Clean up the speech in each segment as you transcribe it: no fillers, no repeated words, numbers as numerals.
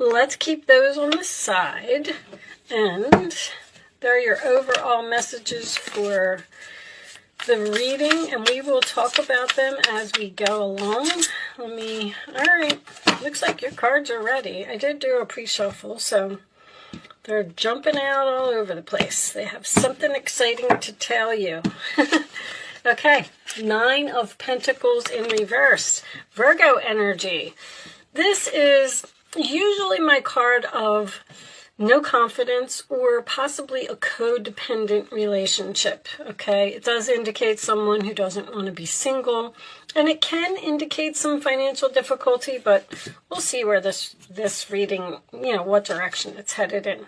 let's keep those on the side. And there are your overall messages for the reading, and we will talk about them as we go along. All right, looks like your cards are ready. I did do a pre-shuffle, so they're jumping out all over the place. They have something exciting to tell you. Okay, 9 of Pentacles in reverse, Virgo energy. This is usually my card of no confidence or possibly a codependent relationship, okay? It does indicate someone who doesn't want to be single, and it can indicate some financial difficulty, but we'll see where this reading, what direction it's headed in.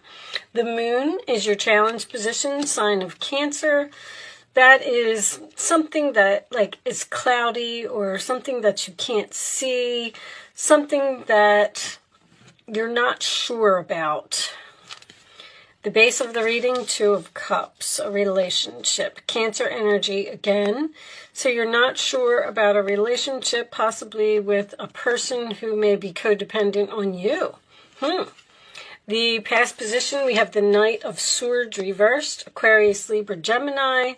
The moon is your challenge position, sign of Cancer. That is something that is cloudy or something that you can't see, something that you're not sure about. The base of the reading, 2 of Cups, a relationship. Cancer energy again. So you're not sure about a relationship, possibly with a person who may be codependent on you. The past position, we have the Knight of Swords reversed, Aquarius, Libra, Gemini.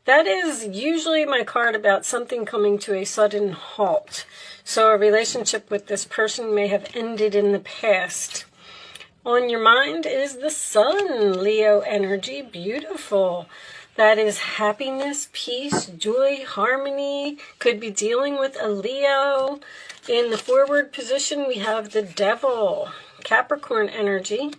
That is usually my card about something coming to a sudden halt. So a relationship with this person may have ended in the past. On your mind is the Sun, Leo energy, beautiful. That is happiness, peace, joy, harmony. Could be dealing with a Leo. In the forward position, we have the Devil, Capricorn energy.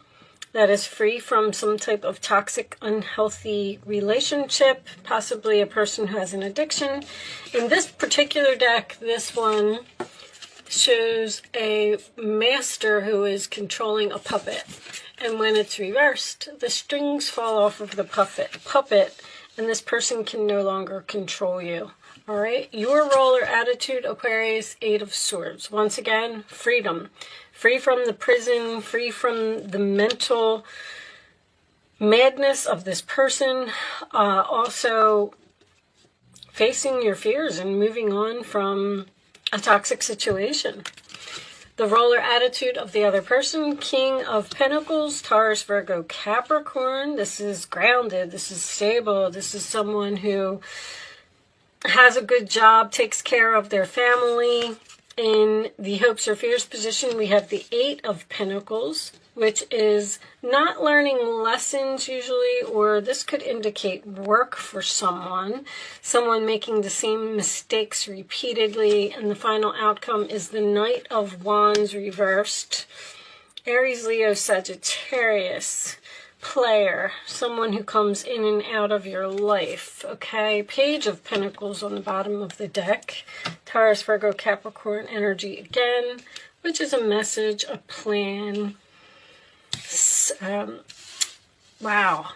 That is free from some type of toxic, unhealthy relationship, possibly a person who has an addiction. In this particular deck, this one shows a master who is controlling a puppet. And when it's reversed, the strings fall off of the puppet, and this person can no longer control you. All right, your role or attitude, Aquarius, 8 of Swords. Once again, freedom. Free from the prison, free from the mental madness of this person. Also, facing your fears and moving on from a toxic situation. The role or attitude of the other person, King of Pentacles, Taurus, Virgo, Capricorn. This is grounded. This is stable. This is someone who has a good job, takes care of their family. In the hopes or fears position, we have the 8 of Pentacles, which is not learning lessons usually, or this could indicate work for someone making the same mistakes repeatedly, and the final outcome is the Knight of Wands reversed. Aries, Leo, Sagittarius, player, someone who comes in and out of your life, okay? Page of Pentacles on the bottom of the deck. Taurus, Virgo, Capricorn energy again, which is a message, a plan. Wow,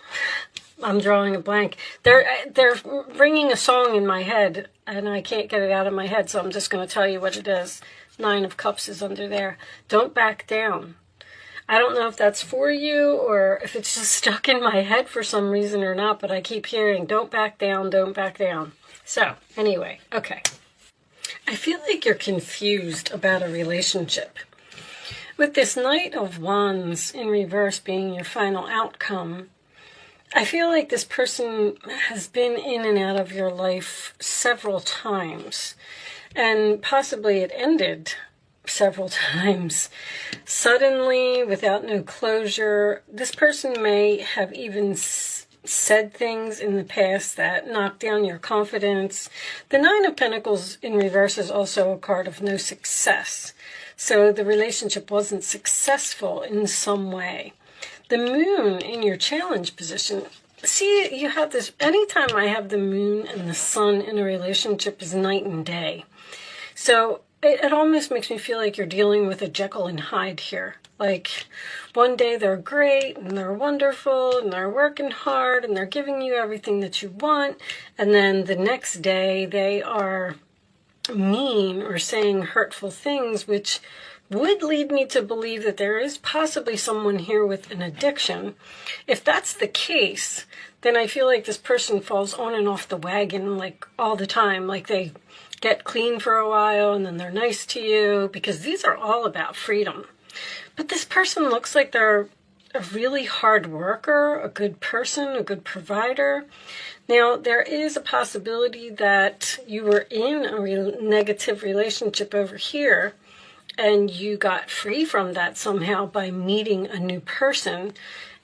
I'm drawing a blank. They're ringing a song in my head, and I can't get it out of my head, so I'm just going to tell you what it is. 9 of Cups is under there. Don't back down. I don't know if that's for you or if it's just stuck in my head for some reason or not, but I keep hearing, don't back down, don't back down. So, anyway, okay. I feel like you're confused about a relationship. With this Knight of Wands in reverse being your final outcome, I feel like this person has been in and out of your life several times, and possibly it ended several times suddenly without no closure. This person may have even said things in the past that knocked down your confidence. The 9 of Pentacles in reverse is also a card of no success. So the relationship wasn't successful in some way. The moon in your challenge position. See, you have this, anytime I have the moon and the sun in a relationship is night and day. So it almost makes me feel like you're dealing with a Jekyll and Hyde here. Like, one day they're great and they're wonderful and they're working hard and they're giving you everything that you want. And then the next day they are mean or saying hurtful things, which would lead me to believe that there is possibly someone here with an addiction. If that's the case, then I feel like this person falls on and off the wagon like all the time. Like they get clean for a while and then they're nice to you, because these are all about freedom. But this person looks like they're a really hard worker, a good person, a good provider. Now, there is a possibility that you were in a negative relationship over here, and you got free from that somehow by meeting a new person.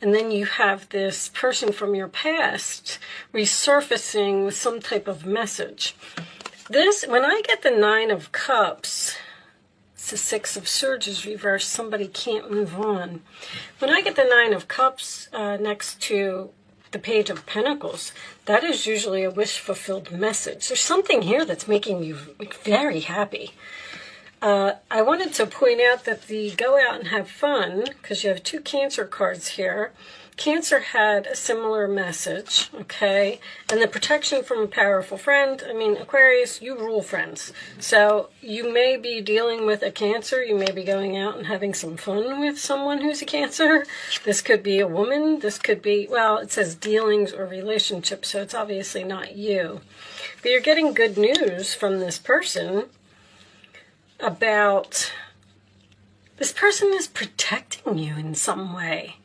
And then you have this person from your past resurfacing with some type of message. This, when I get the Nine of Cups, it's the Six of Swords is reversed, somebody can't move on. When I get the Nine of Cups next to the Page of Pentacles, that is usually a wish-fulfilled message. There's something here that's making you very happy. I wanted to point out that the go out and have fun, because you have two Cancer cards here. Cancer had a similar message, okay? And the protection from a powerful friend. I mean, Aquarius, you rule friends. So you may be dealing with a Cancer. You may be going out and having some fun with someone who's a Cancer. This could be a woman. This could be, well, it says dealings or relationships, so it's obviously not you. But you're getting good news from this person about this person is protecting you in some way,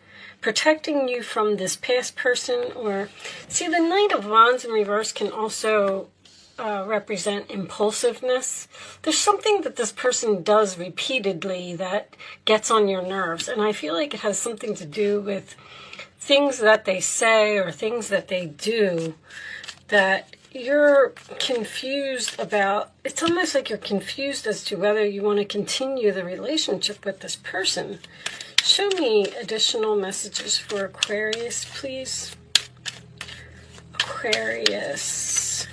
protecting you from this past person. Or see, the Knight of Wands in reverse can also represent impulsiveness. There's something that this person does repeatedly that gets on your nerves, and I feel like it has something to do with things that they say or things that they do that you're confused about. It's almost like you're confused as to whether you want to continue the relationship with this person. Show me additional messages for Aquarius, please. Aquarius.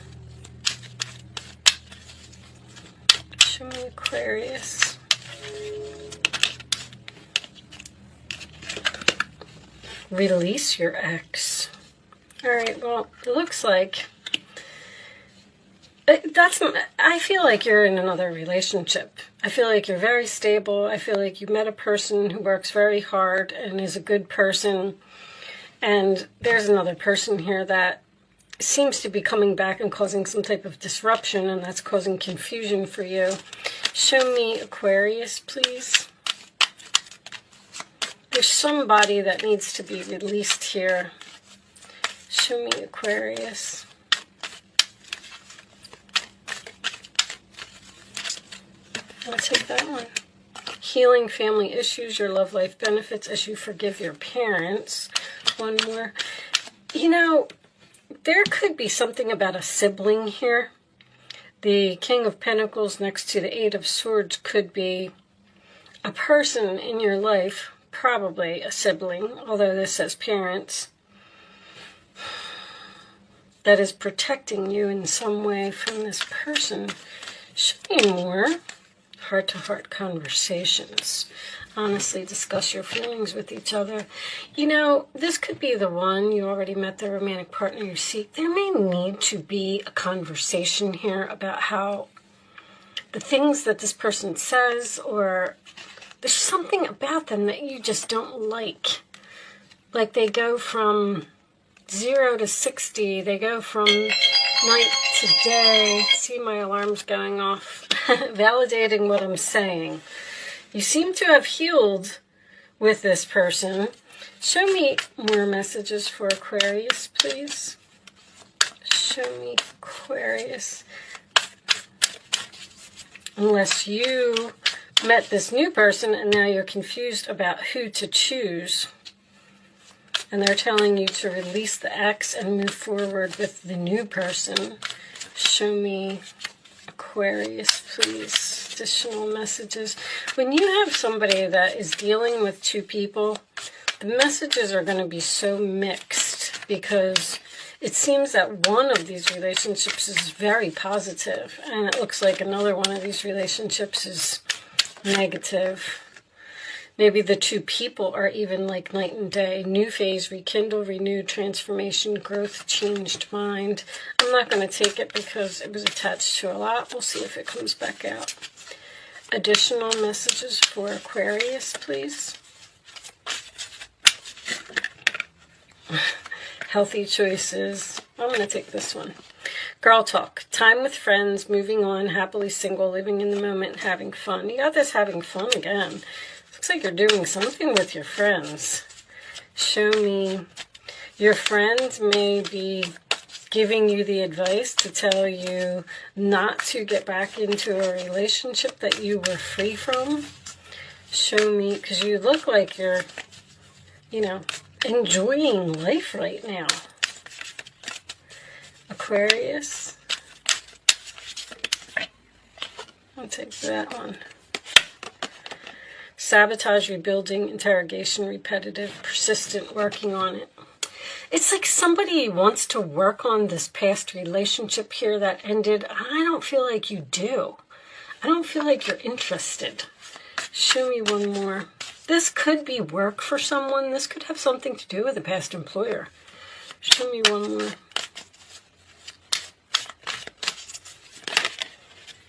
Show me Aquarius. Release your ex. All right, well, it looks like I feel like you're in another relationship. I feel like you're very stable. I feel like you met a person who works very hard and is a good person. And there's another person here that seems to be coming back and causing some type of disruption, and that's causing confusion for you. Show me Aquarius, please. There's somebody that needs to be released here. Show me Aquarius. I'll take that one. Healing family issues, your love life benefits as you forgive your parents. One more. You know, there could be something about a sibling here. The King of Pentacles next to the Eight of Swords could be a person in your life, probably a sibling, although this says parents, that is protecting you in some way from this person. Show me more. Heart-to-heart conversations. Honestly, discuss your feelings with each other. You know, this could be the one. You already met the romantic partner you seek. There may need to be a conversation here about how the things that this person says, or there's something about them that you just don't like. Like they go from 0 to 60. They go from night to day. See, my alarm's going off. Validating what I'm saying. You seem to have healed with this person. Show me more messages for Aquarius, please. Show me Aquarius. Unless you met this new person and now you're confused about who to choose. And they're telling you to release the ex and move forward with the new person. Show me Aquarius, please. Additional messages. When you have somebody that is dealing with two people, the messages are going to be so mixed because it seems that one of these relationships is very positive, and it looks like another one of these relationships is negative. Maybe the two people are even like night and day. New phase, rekindle, renew, transformation, growth, changed mind. I'm not going to take it because it was attached to a lot. We'll see if it comes back out. Additional messages for Aquarius, please. Healthy choices. I'm going to take this one. Girl talk. Time with friends, moving on, happily single, living in the moment, having fun. You got this having fun again. Looks like you're doing something with your friends. Show me. Your friends may be giving you the advice to tell you not to get back into a relationship that you were free from. Show me, because you look like you're, you know, enjoying life right now. Aquarius. I'll take that one. Sabotage, rebuilding, interrogation, repetitive, persistent, working on it. It's like somebody wants to work on this past relationship here that ended. I don't feel like you do. I don't feel like you're interested. Show me one more. This could be work for someone. This could have something to do with a past employer. Show me one more.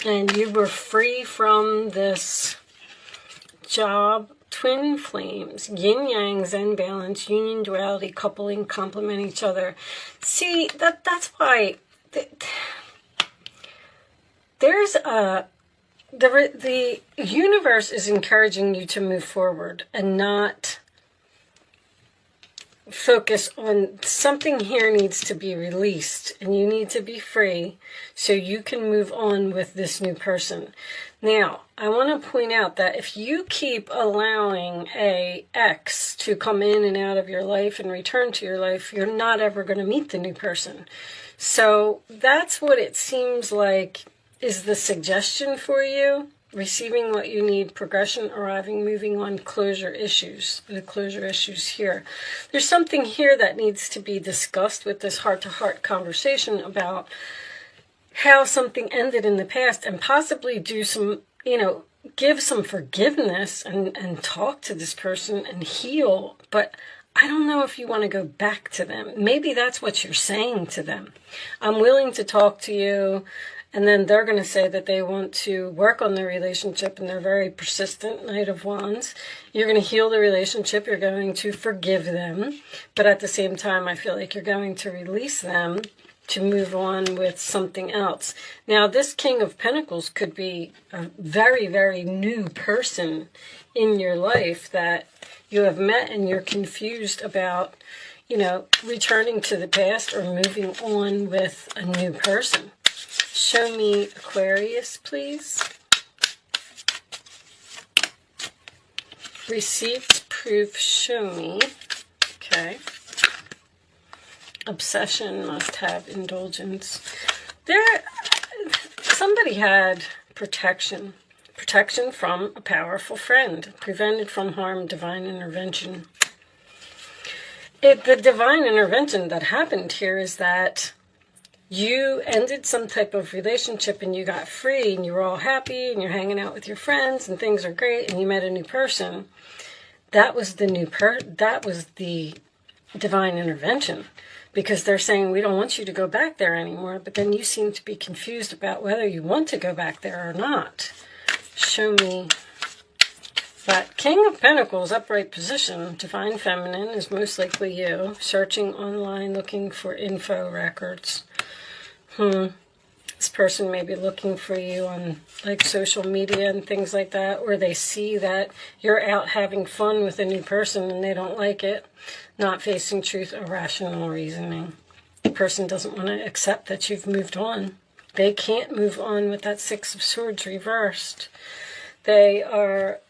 And you were free from this job. Twin flames, yin-yang, zen balance, union, duality, coupling, complement each other. See, that's why there's the universe is encouraging you to move forward and not focus on something. Here needs to be released, and you need to be free so you can move on with this new person. Now, I want to point out that if you keep allowing a ex to come in and out of your life and return to your life, you're not ever going to meet the new person. So that's what it seems like is the suggestion for you. Receiving what you need, progression, arriving, moving on, closure issues. The closure issues here. There's something here that needs to be discussed with this heart-to-heart conversation about how something ended in the past, and possibly do some, you know, give some forgiveness and talk to this person and heal. But I don't know if you want to go back to them. Maybe that's what you're saying to them. I'm willing to talk to you. And then they're going to say that they want to work on the relationship, and they're very persistent, Knight of Wands. You're going to heal the relationship. You're going to forgive them. But at the same time, I feel like you're going to release them to move on with something else. Now, this King of Pentacles could be a very, very new person in your life that you have met, and you're confused about, you know, returning to the past or moving on with a new person. Show me Aquarius, please. Received proof, show me. Okay. Obsession, must have indulgence. Somebody had protection. Protection from a powerful friend. Prevented from harm, divine intervention. The divine intervention that happened here is that you ended some type of relationship and you got free and you were all happy and you're hanging out with your friends and things are great and you met a new person. That was the that was the divine intervention, because they're saying we don't want you to go back there anymore, but then you seem to be confused about whether you want to go back there or not. Show me that King of Pentacles, upright position, divine feminine is most likely you, searching online looking for info records. This person may be looking for you on like social media and things like that, or they see that you're out having fun with a new person and they don't like it. Not facing truth or rational reasoning. The person doesn't want to accept that you've moved on. They can't move on with that Six of Swords reversed. They are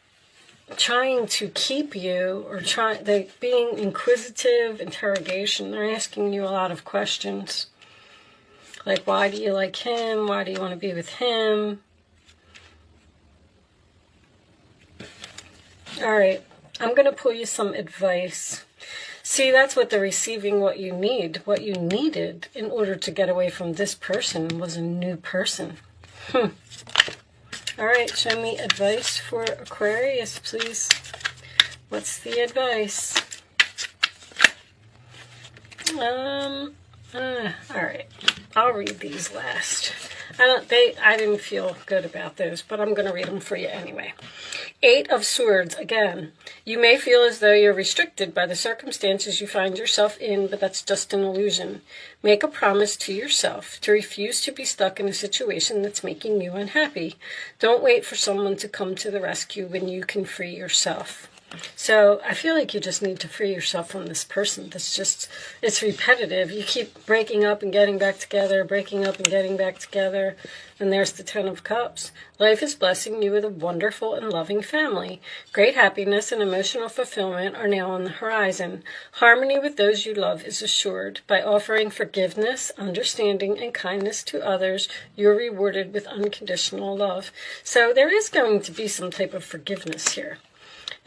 trying to keep you, or they being inquisitive, interrogation. They're asking you a lot of questions. Like, why do you like him? Why do you want to be with him? All right, I'm going to pull you some advice. See, that's what they're receiving, what you need. What you needed in order to get away from this person was a new person. All right, show me advice for Aquarius, please. What's the advice? All right, I'll read these last. I didn't feel good about those, but I'm going to read them for you anyway. Eight of Swords, again. You may feel as though you're restricted by the circumstances you find yourself in, but that's just an illusion. Make a promise to yourself to refuse to be stuck in a situation that's making you unhappy. Don't wait for someone to come to the rescue when you can free yourself. So I feel like you just need to free yourself from this person. It's repetitive. You keep breaking up and getting back together, breaking up and getting back together. And there's the Ten of Cups. Life is blessing you with a wonderful and loving family. Great happiness and emotional fulfillment are now on the horizon. Harmony with those you love is assured. By offering forgiveness, understanding, and kindness to others, you're rewarded with unconditional love. So there is going to be some type of forgiveness here.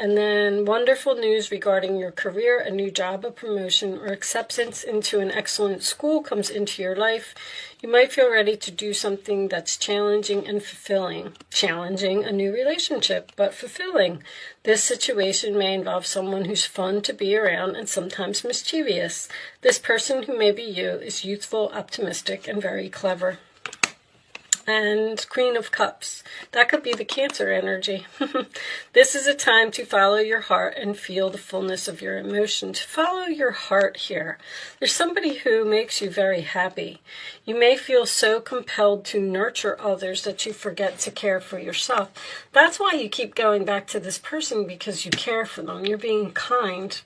And then wonderful news regarding your career, a new job, a promotion, or acceptance into an excellent school comes into your life. You might feel ready to do something that's challenging and fulfilling. Challenging, a new relationship, but fulfilling. This situation may involve someone who's fun to be around and sometimes mischievous. This person, who may be you, is youthful, optimistic, and very clever. And Queen of Cups. That could be the Cancer energy. This is a time to follow your heart and feel the fullness of your emotions. Follow your heart here. There's somebody who makes you very happy. You may feel so compelled to nurture others that you forget to care for yourself. That's why you keep going back to this person, because you care for them. You're being kind.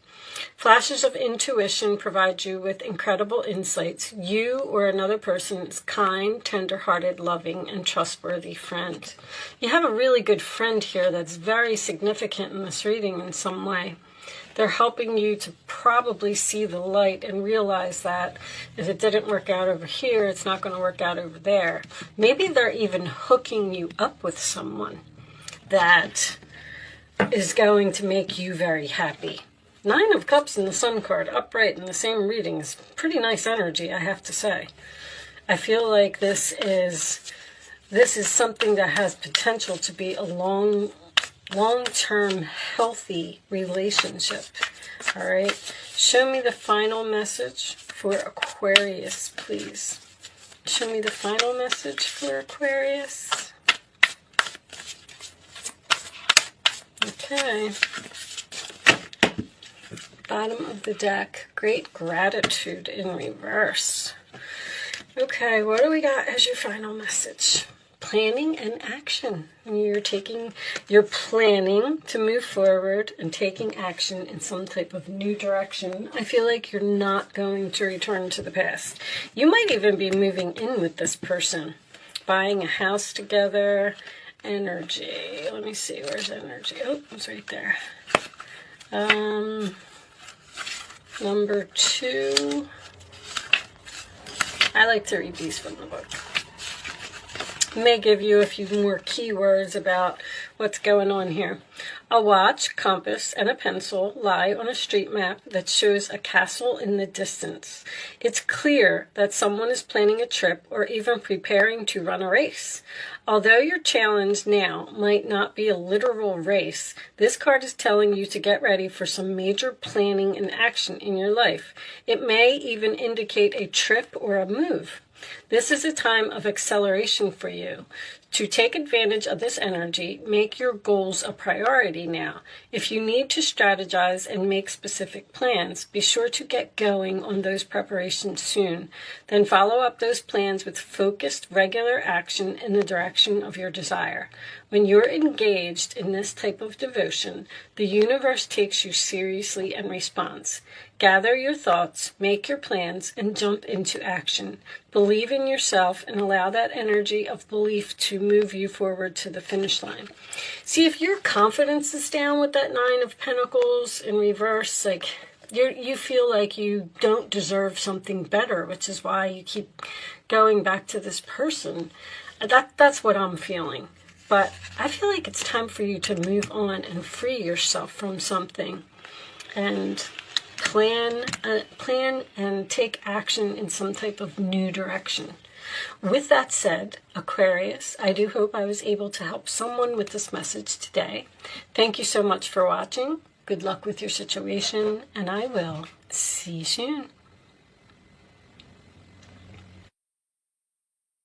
Flashes of intuition provide you with incredible insights. You or another person is kind, tender-hearted, loving, and trustworthy friend. You have a really good friend here that's very significant in this reading in some way. They're helping you to probably see the light and realize that if it didn't work out over here, it's not going to work out over there. Maybe they're even hooking you up with someone that is going to make you very happy. Nine of Cups and the Sun card upright in the same reading is pretty nice energy, I have to say. I feel like this is something that has potential to be a long-term healthy relationship. All right. Show me the final message for Aquarius, please. Show me the final message for Aquarius. Okay. Bottom of the deck, great gratitude in reverse. Okay, what do we got as your final message? Planning and action. You're planning to move forward and taking action in some type of new direction. I feel like you're not going to return to the past. You might even be moving in with this person, buying a house together. Energy. Let me see, where's energy? Oh, it's right there. Number 2. I like to read these from the book. May give you a few more keywords about what's going on here. A watch, compass, and a pencil lie on a street map that shows a castle in the distance. It's clear that someone is planning a trip or even preparing to run a race. Although your challenge now might not be a literal race, this card is telling you to get ready for some major planning and action in your life. It may even indicate a trip or a move. This is a time of acceleration for you. To take advantage of this energy, make your goals a priority now. If you need to strategize and make specific plans, be sure to get going on those preparations soon. Then follow up those plans with focused, regular action in the direction of your desire. When you're engaged in this type of devotion, the universe takes you seriously and responds. Gather your thoughts, make your plans, and jump into action. Believe in yourself and allow that energy of belief to move you forward to the finish line. See, if your confidence is down with that Nine of Pentacles in reverse, like you feel like you don't deserve something better, which is why you keep going back to this person. That's what I'm feeling. But I feel like it's time for you to move on and free yourself from something and plan and take action in some type of new direction. With that said, Aquarius, I do hope I was able to help someone with this message today. Thank you so much for watching. Good luck with your situation, and I will see you soon.